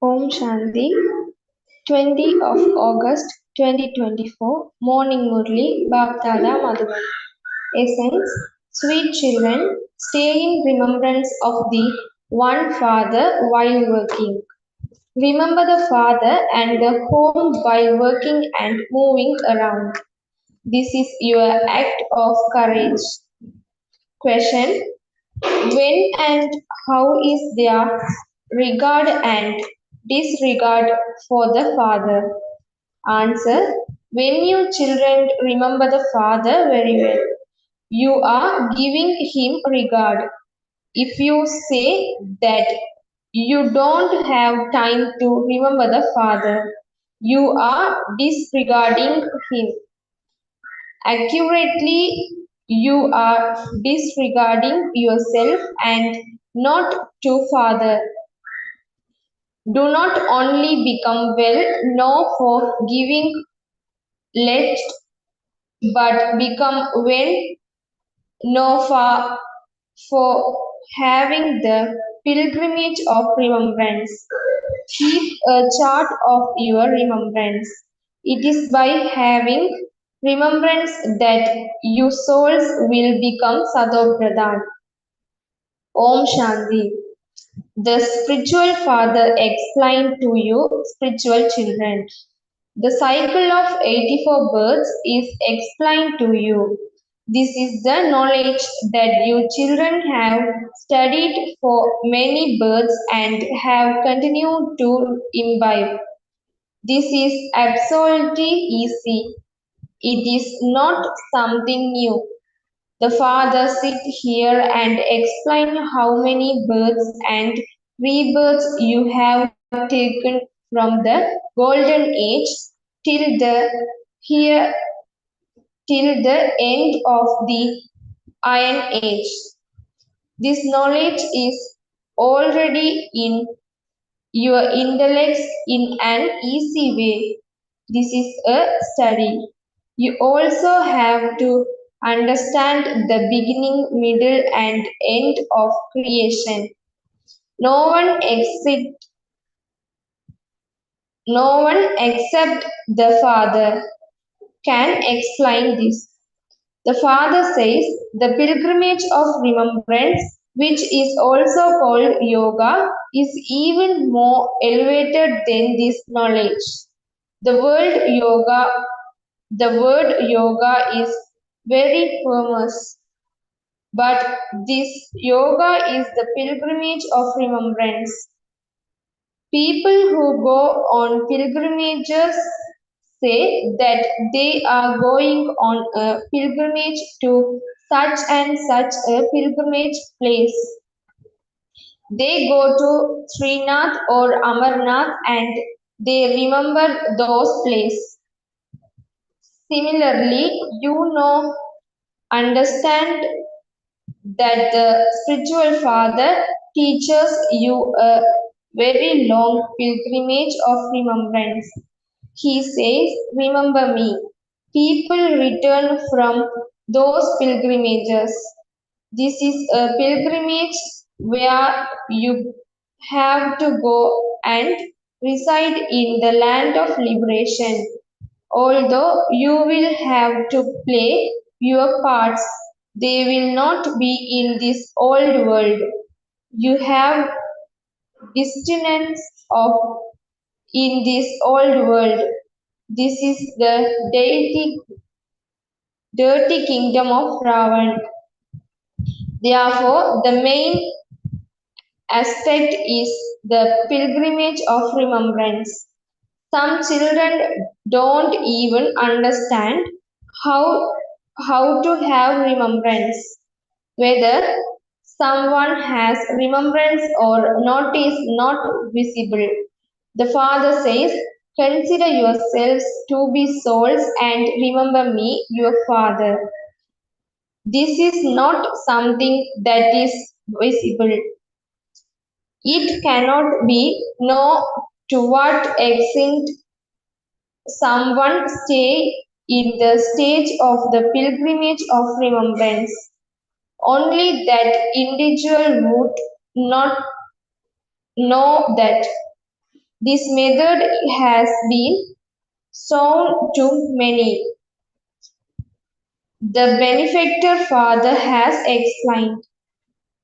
Om Shanti, 20 of August 2024, Morning Murli, Bhaktada Madhuban. Essence, sweet children, stay in remembrance of the one Father while working. Remember the Father and the home while working and moving around. This is your act of courage. Question: when and how is there regard and disregard for the Father? Answer: when you children remember the Father very well, you are giving him regard. If you say that you don't have time to remember the Father, you are disregarding him. Accurately, you are disregarding yourself and not to Father. Do not only become well known for giving let, but become well known for having the pilgrimage of remembrance. Keep a chart of your remembrance. It is by having remembrance that your souls will become Sadopradhan. Om Shanti. The spiritual father explained to you, spiritual children. The cycle of 84 births is explained to you. This is the knowledge that you children have studied for many births and have continued to imbibe. This is absolutely easy. It is not something new. The father sit here and explain how many births and rebirths you have taken from the golden age till here till the end of the iron age. This knowledge is already in your intellects in an easy way. This is a study. You also have to understand the beginning, middle, and end of creation. No one except no one except the Father can explain this. The Father says the pilgrimage of remembrance, which is also called yoga, is even more elevated than this knowledge. The word yoga, the word yoga is very famous, but this yoga is the pilgrimage of remembrance. People who go on pilgrimages say that they are going on a pilgrimage to such and such a pilgrimage place. They go to Srinath or Amarnath and they remember those places. Similarly, understand that the spiritual father teaches you a very long pilgrimage of remembrance. He says, remember me. People return from those pilgrimages. This is a pilgrimage where you have to go and reside in the land of liberation. Although you will have to play your parts, they will not be in this old world. You have dissonance of in this old world. This is the dirty kingdom of Ravan. Therefore, the main aspect is the pilgrimage of remembrance. Some children don't even understand how, how to have remembrance. Whether someone has remembrance or not is not visible. The Father says, consider yourselves to be souls and remember me, your Father. This is not something that is visible. It cannot be known to what extent someone stay in the stage of the pilgrimage of remembrance. Only that individual would not know that this method has been shown to many. The benefactor father has explained.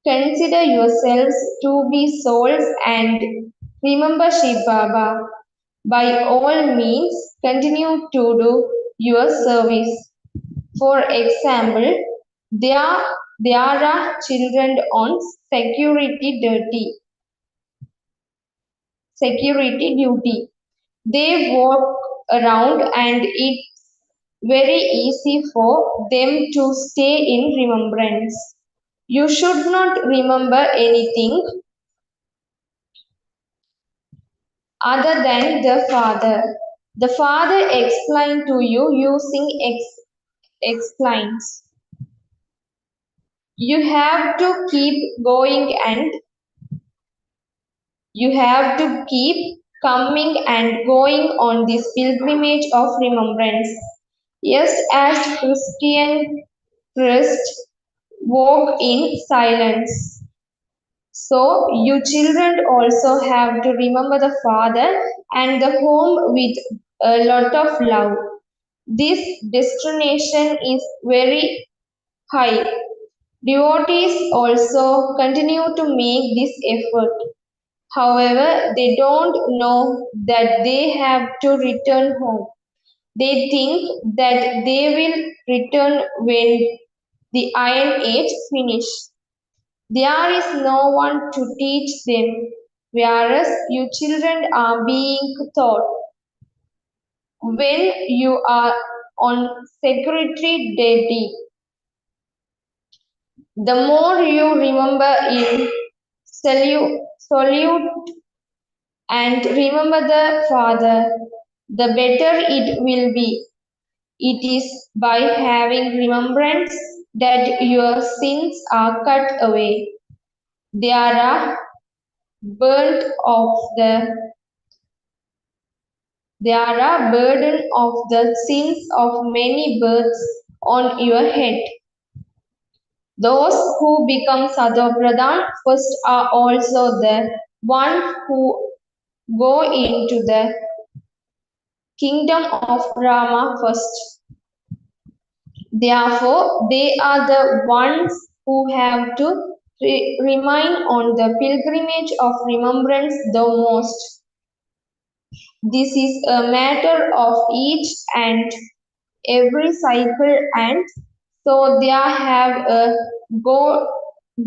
Consider yourselves to be souls and remember Shiv Baba. By all means, continue to do your service. For example, there, there are children on security duty. They walk around and it's very easy for them to stay in remembrance. You should not remember anything other than the Father. The Father explained to you using explains. You have to keep going and you have to keep coming and going on this pilgrimage of remembrance. Just as Christian Christ walk in silence. So, you children also have to remember the father and the home with a lot of love. This destination is very high. Devotees also continue to make this effort. However, they don't know that they have to return home. They think that they will return when the Iron Age finishes. There is no one to teach them, whereas you children are being taught. When you are on secretary duty, the more you remember in salute and remember the Father, the better it will be. It is by having remembrance that your sins are cut away. They are burnt of the They are a burden of the sins of many births on your head. Those who become Sadhopradhan first are also the ones who go into the kingdom of Rama first. Therefore, they are the ones who have to remain on the pilgrimage of remembrance the most. This is a matter of each and every cycle, and so they have a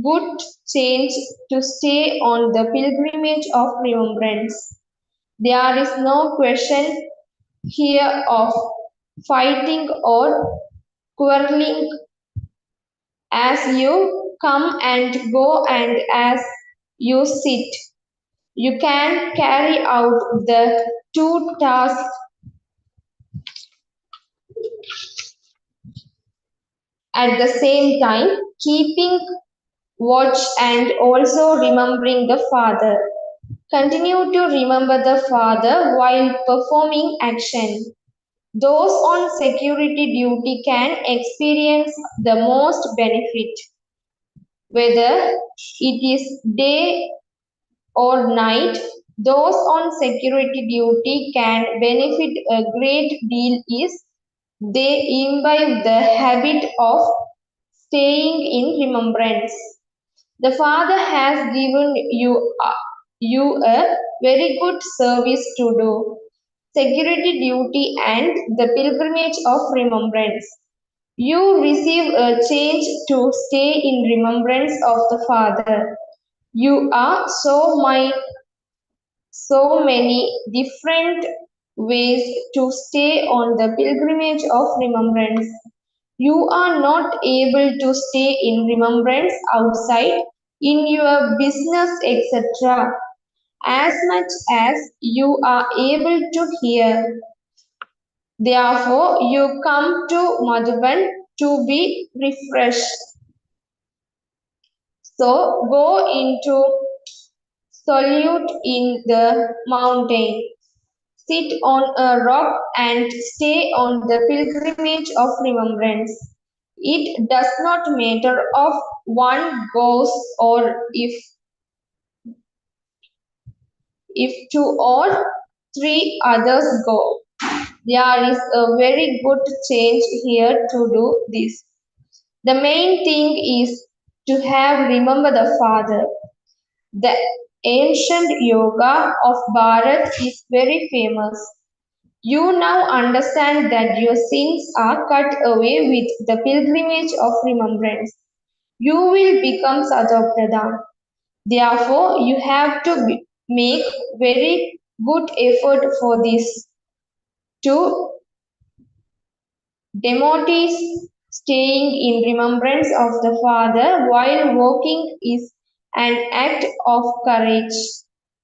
good change to stay on the pilgrimage of remembrance. There is no question here of fighting or quarreling as you come and go and as you sit. You can carry out the two tasks at the same time, keeping watch and also remembering the Father. Continue to remember the Father while performing action. Those on security duty can experience the most benefit, whether it is day or night. Those on security duty can benefit a great deal is they imbibe the habit of staying in remembrance. The Father has given you a very good service to do, security duty and the pilgrimage of remembrance. You receive a change to stay in remembrance of the Father. You are so many different ways to stay on the pilgrimage of remembrance. You are not able to stay in remembrance outside in your business, etc. As much as you are able to hear. Therefore, you come to Madhuban to be refreshed. So, go into solitude in the mountain. Sit on a rock and stay on the pilgrimage of remembrance. It does not matter if one goes or if two or three others go. There is a very good change here to do this. The main thing is to have remember the Father. The ancient yoga of Bharat is very famous. You now understand that your sins are cut away with the pilgrimage of remembrance. You will become Sadhopradhan. Therefore, you have to make very good effort for this. To devotees, staying in remembrance of the Father while walking is an act of courage.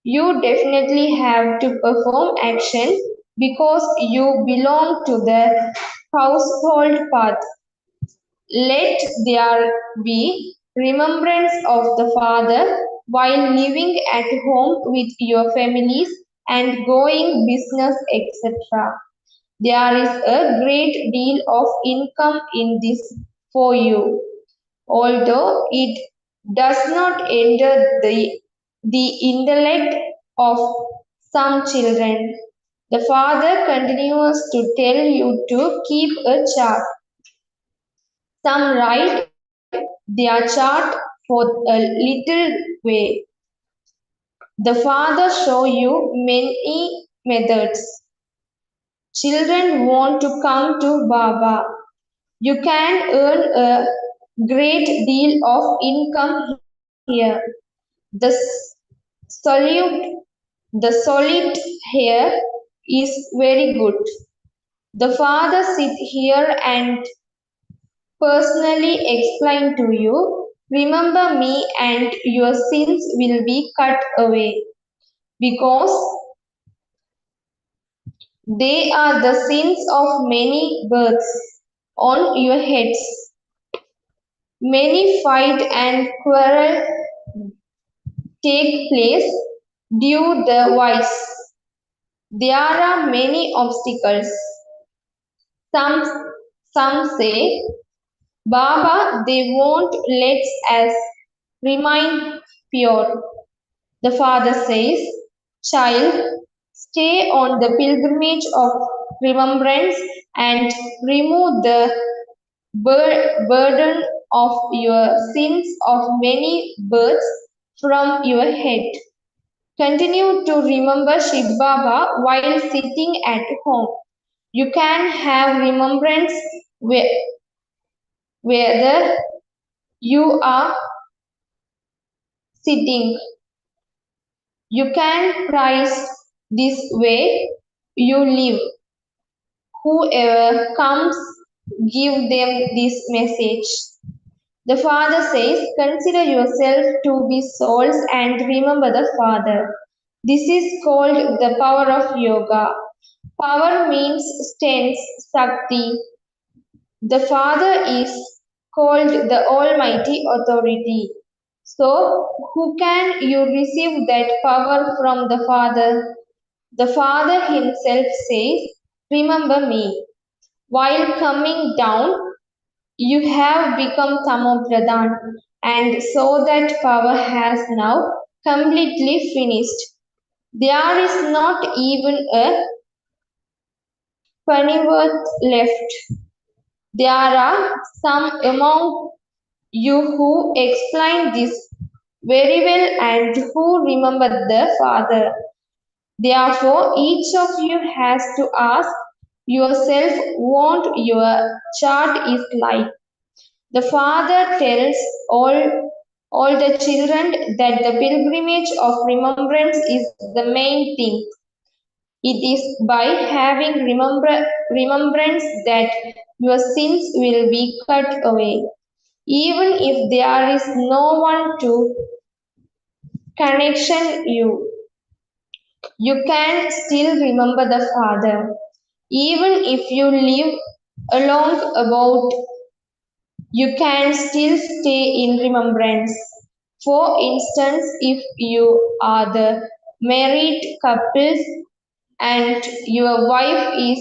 You definitely have to perform action because you belong to the household path. Let there be remembrance of the Father while living at home with your families and going business, etc. There is a great deal of income in this for you. Although it does not enter the intellect of some children. The father continues to tell you to keep a chart. Some write their chart for a little way. The father show you many methods. Children want to come to Baba. You can earn a great deal of income here. The solute, the solid here is very good. The father sit here and personally explain to you, remember me and your sins will be cut away because they are the sins of many births on your heads. Many fight and quarrel take place due the wise. There are many obstacles. Some, some say, Baba, they won't let us remain pure. The father says, child, stay on the pilgrimage of remembrance and remove the burden of your sins of many births from your head. Continue to remember Shiv Baba while sitting at home. You can have remembrance whether you are sitting. You can price this way you live. Whoever comes, give them this message. The Father says, consider yourself to be souls and remember the Father. This is called the power of yoga. Power means strength, Sakti. The Father is called the Almighty Authority. So, who can you receive that power from the Father? The Father Himself says, remember me. While coming down, you have become Tamopradhan, and so that power has now completely finished. There is not even a pennyworth left. There are some among you who explain this very well and who remember the Father. Therefore, each of you has to ask yourself what your chart is like. The Father tells all the children that the pilgrimage of remembrance is the main thing. It is by having remembrance that your sins will be cut away. Even if there is no one to connection you, you can still remember the Father. Even if you live along about, you can still stay in remembrance. For instance, if you are the married couples and your wife is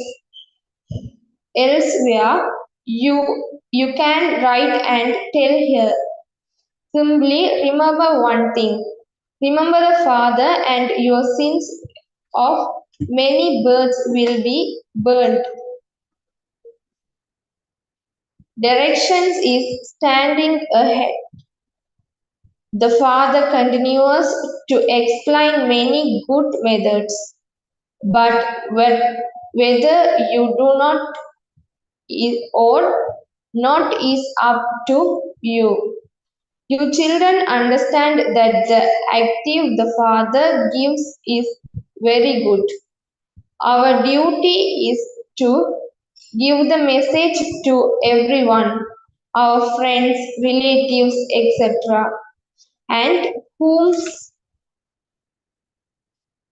elsewhere, you can write and tell her. Simply remember one thing. Remember the Father and your sins of many births will be burnt. Directions is standing ahead. The Father continues to explain many good methods, but whether you do not or not is up to you. You children understand that the active the Father gives is very good. Our duty is to give the message to everyone, our friends, relatives, etc., and whom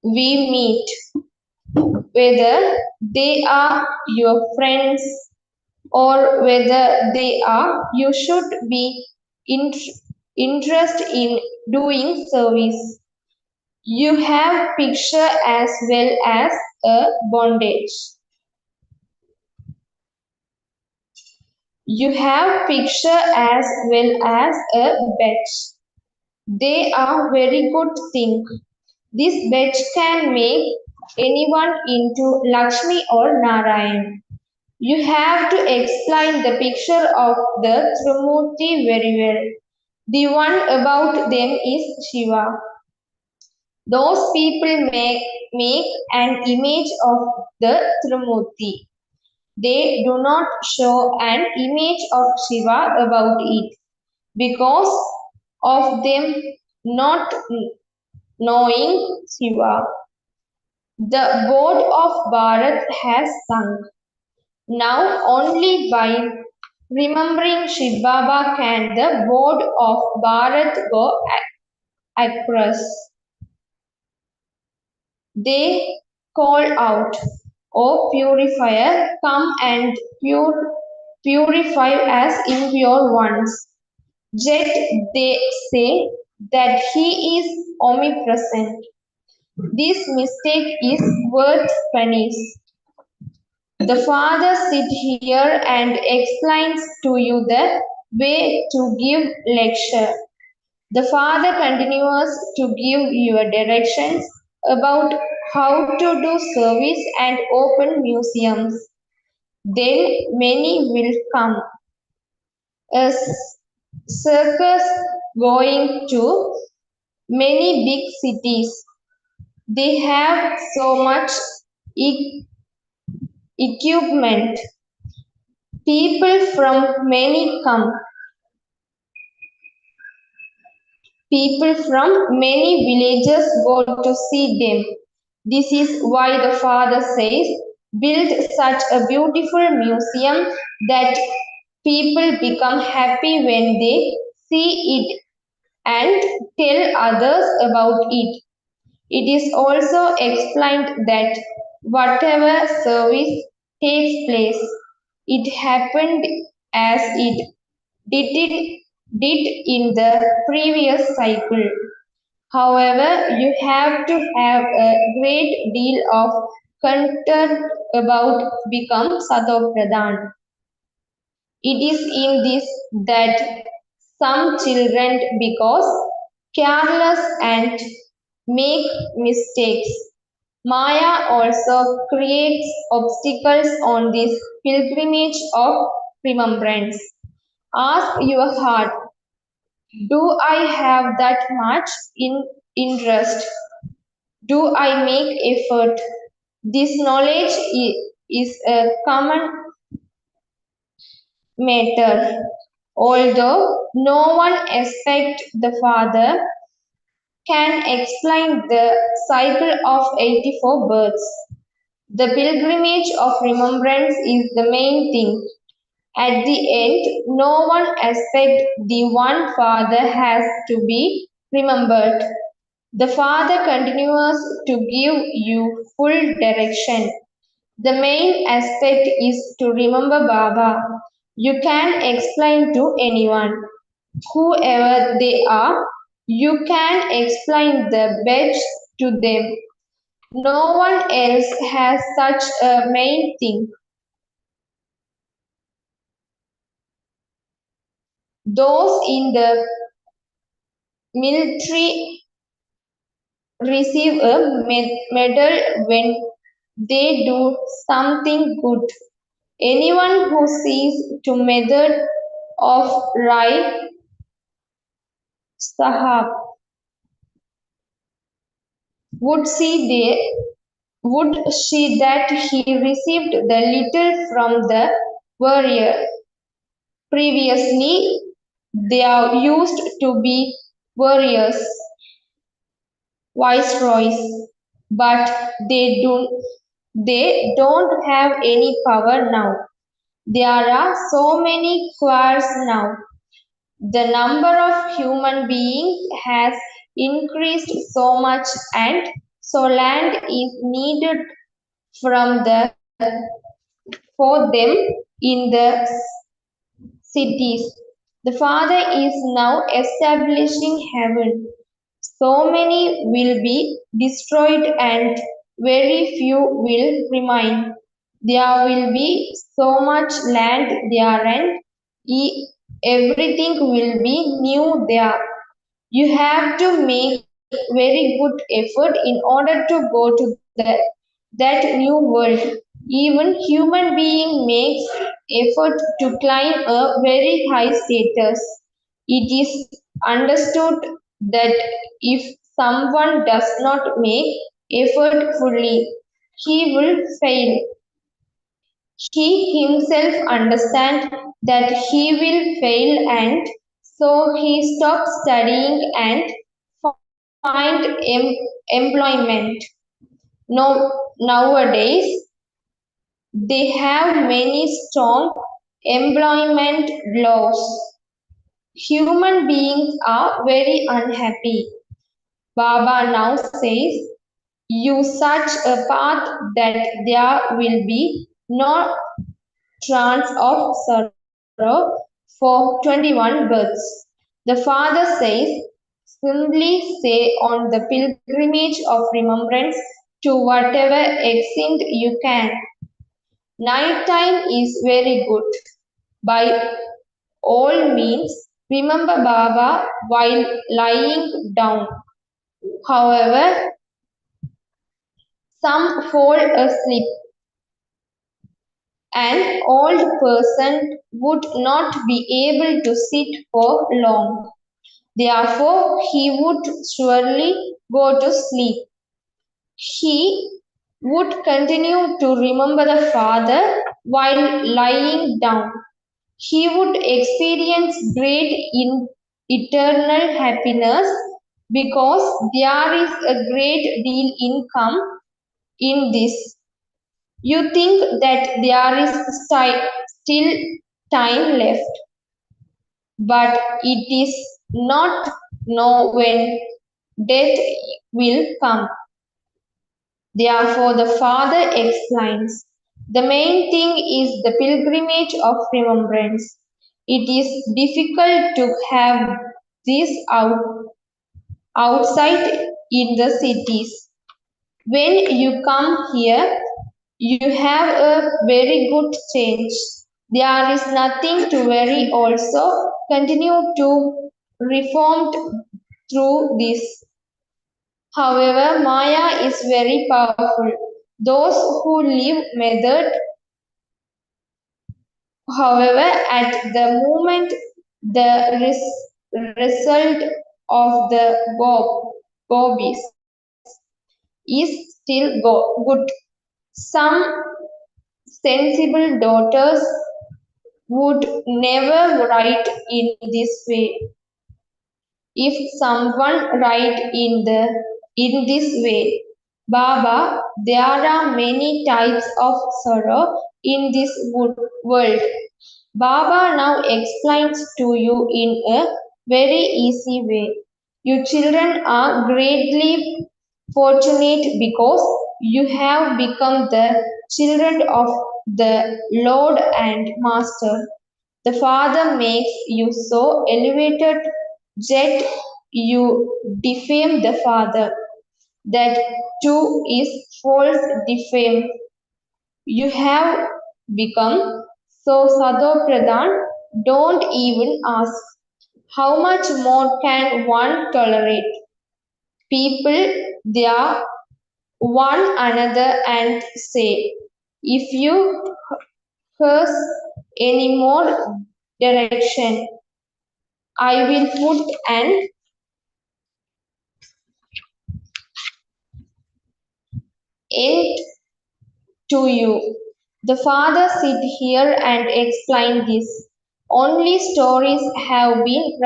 we meet, whether they are your friends or whether they are, you should be interested in doing service. You have picture as well as a bondage. You have picture as well as a bet. They are very good thing. This bet can make anyone into Lakshmi or Narayan. You have to explain the picture of the Trimurti very well. The one about them is Shiva. Those people make an image of the Trimurti. They do not show an image of Shiva about it because of them not knowing Shiva. The board of Bharat has sunk. Now only by remembering Shiv Baba can the board of Bharat go across. They call out, O purifier, come and purify us impure ones. Yet they say that he is omnipresent. This mistake is worth pennies. The Father sits here and explains to you the way to give lecture. The Father continues to give you directions about how to do service and open museums. Then many will come. A circus going to many big cities. They have so much e- equipment. People from many come. People from many villages go to see them. This is why the father says, build such a beautiful museum that people become happy when they see it and tell others about it. It is also explained that whatever service takes place, it happened as it did in the previous cycle. However, you have to have a great deal of concern about become Satopradhan. It is in this that some children because careless and make mistakes. Maya also creates obstacles on this pilgrimage of remembrance. Ask your heart, do I have that much interest? Do I make effort? This knowledge is a common matter. Although no one except the Father can explain the cycle of 84 births. The pilgrimage of remembrance is the main thing. At the end, no one except the one Father has to be remembered. The Father continues to give you full direction. The main aspect is to remember Baba. You can explain to anyone, whoever they are, you can explain the best to them. No one else has such a main thing. Those in the military receive a medal when they do something good. Anyone who sees to method of Rai Sahab would see would see that he received the little from the warrior. Previously, they are used to be warriors, viceroys, but they don't have any power now. There are so many choirs now. The number of human beings has increased so much and so land is needed from for them in the cities. The Father is now establishing heaven. So many will be destroyed and very few will remain. There will be so much land there and everything will be new there. You have to make very good effort in order to go to that new world. Even human being makes effort to climb a very high status. It is understood that if someone does not make effort fully, he will fail. He himself understands that he will fail and so he stops studying and find employment. No, nowadays they have many strong employment laws. Human beings are very unhappy. Baba now says, you such a path that there will be no trance of sorrow for 21 births. The father says, simply say on the pilgrimage of remembrance to whatever extent you can. Night time is very good. By all means, remember Baba while lying down. However, some fall asleep. An old person would not be able to sit for long. Therefore, he would surely go to sleep. He would continue to remember the Father while lying down. He would experience great eternal happiness because there is a great deal income in this. You think that there is still time left, but it is not know when death will come. Therefore, the Father explains the main thing is the pilgrimage of remembrance. It is difficult to have this outside in the cities. When you come here, you have a very good change. There is nothing to worry also. Continue to reform through this. However, Maya is very powerful. Those who live method, however, at the moment, the result of the bobbies is still good. Some sensible daughters would never write in this way. If someone write in this way, Baba, there are many types of sorrow in this world. Baba now explains to you in a very easy way. You children are greatly fortunate because you have become the children of the Lord and Master. The Father makes you so elevated, yet you defame the Father. That too is false defame. You have become so Sadopradhan, don't even ask. How much more can one tolerate? People, they are one another and say, if you curse any more direction, I will put an end to you. The father sit here and explain this. Only stories have been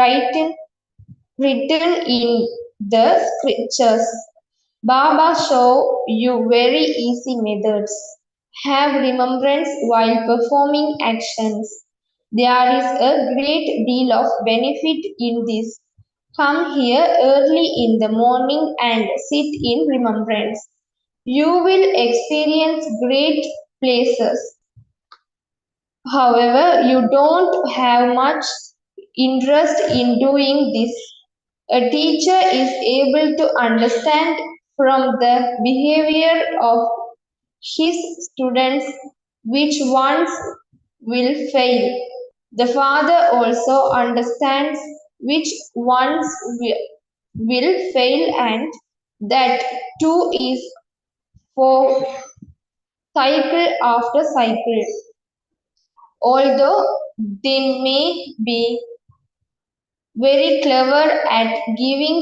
written in the scriptures. Baba show you very easy methods. Have remembrance while performing actions. There is a great deal of benefit in this. Come here early in the morning and sit in remembrance. You will experience great places. However, you don't have much interest in doing this. A teacher is able to understand from the behavior of his students which ones will fail. The father also understands which once will fail, and that too is for cycle after cycle. Although they may be very clever at giving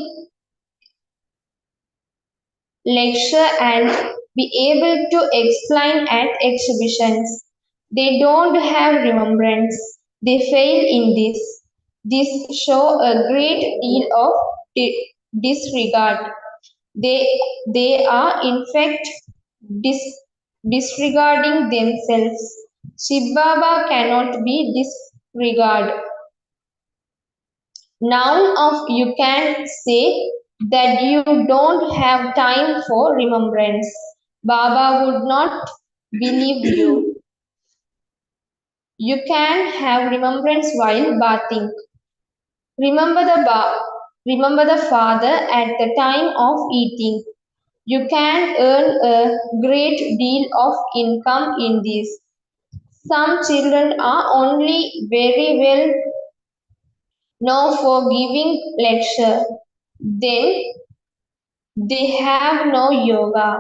lecture and be able to explain at exhibitions, they don't have remembrance. They fail in this. This show a great deal of disregard. They, they are in fact dis- disregarding themselves. Shiv Baba cannot be disregarded. None of you can say that you don't have time for remembrance. Baba would not believe you. You can have remembrance while bathing. Remember the remember the father at the time of eating. You can earn a great deal of income in this. Some children are only very well known for giving lecture. Then they have no yoga.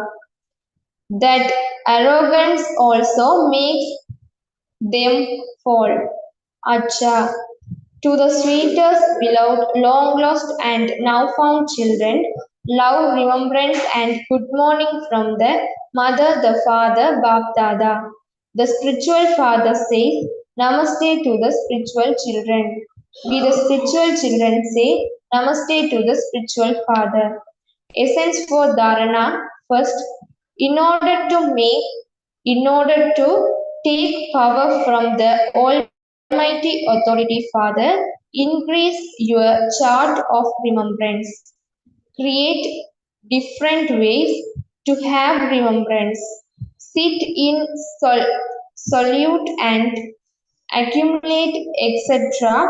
That arrogance also makes them fall. Acha. To the sweetest, beloved, long lost, and now found children, love, remembrance, and good morning from the mother, the father, Bap Dada. The spiritual father says, Namaste to the spiritual children. We, the spiritual children, say, Namaste to the spiritual father. Essence for Dharana. First, in order to make, in order to take power from the Almighty Authority Father, increase your chart of remembrance. Create different ways to have remembrance. Sit in solute and accumulate, etc.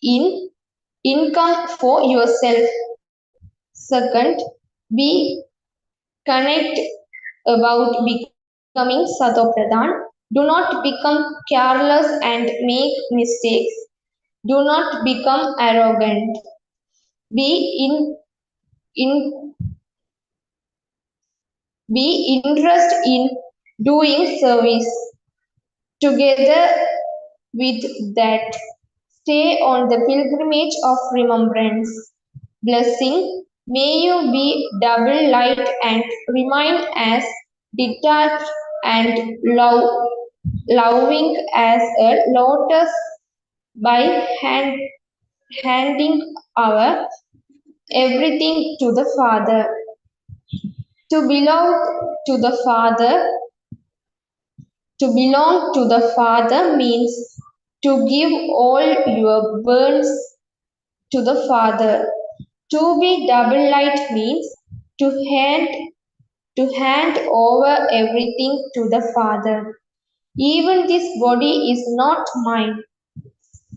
in income for yourself. Second, be connect about becoming Satopradhan. Do not become careless and make mistakes. Do not become arrogant. Be in be interested in doing service. Together with that, stay on the pilgrimage of remembrance. Blessing, may you be double light and remain as detached and loving as a lotus by handing our everything to the Father. To belong to the Father, to belong to the Father means to give all your burdens to the Father. To be double light means to hand to hand over everything to the Father. Even this body is not mine,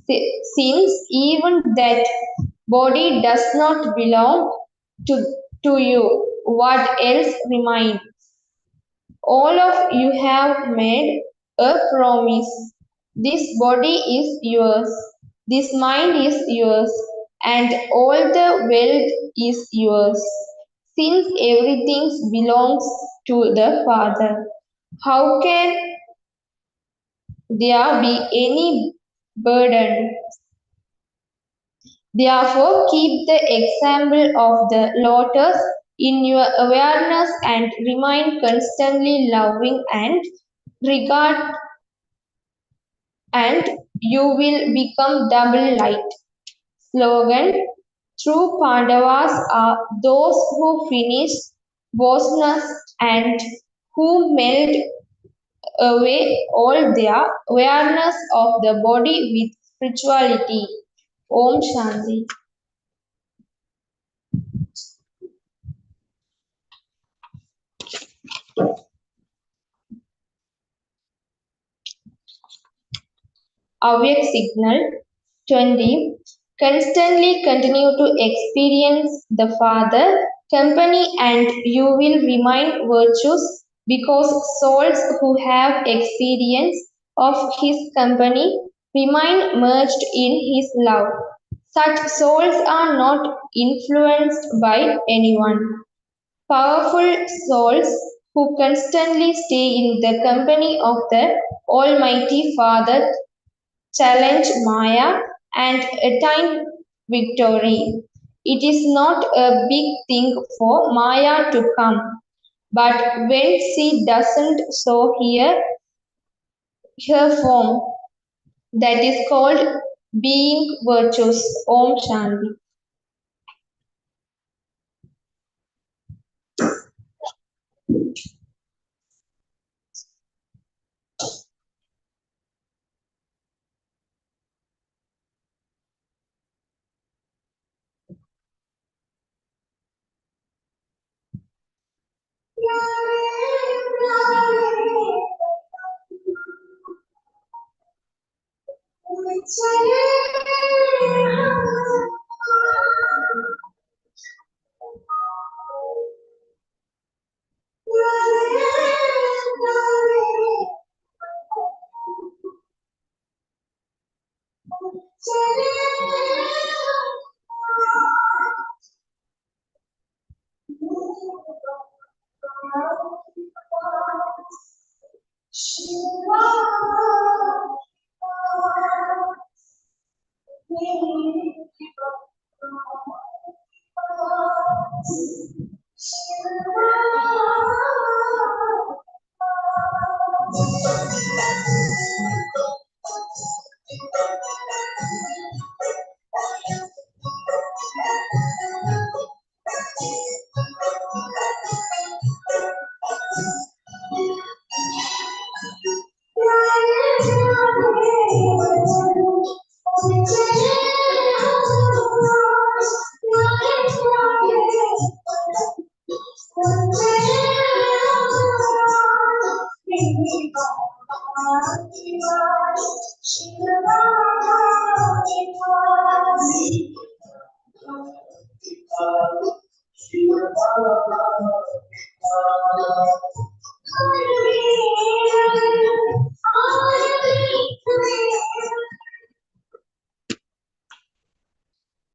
since even that body does not belong to, to you. What else remains? All of you have made a promise. This body is yours, this mind is yours, and all the wealth is yours. Since everything belongs to the Father, how can there be any burden? Therefore, keep the example of the lotus in your awareness and remain constantly loving and regard, and you will become double light. Slogan: True Pandavas are those who finish boasness and who melt away all their awareness of the body with spirituality. Om Shanti. Awake signal 20. Constantly continue to experience the Father company and you will remain virtuous because souls who have experience of His company remain merged in His love. Such souls are not influenced by anyone. Powerful souls who constantly stay in the company of the Almighty Father challenge Maya and attain victory. It is not a big thing for Maya to come, but when she doesn't show her form, that is called being virtuous. Om Shanti.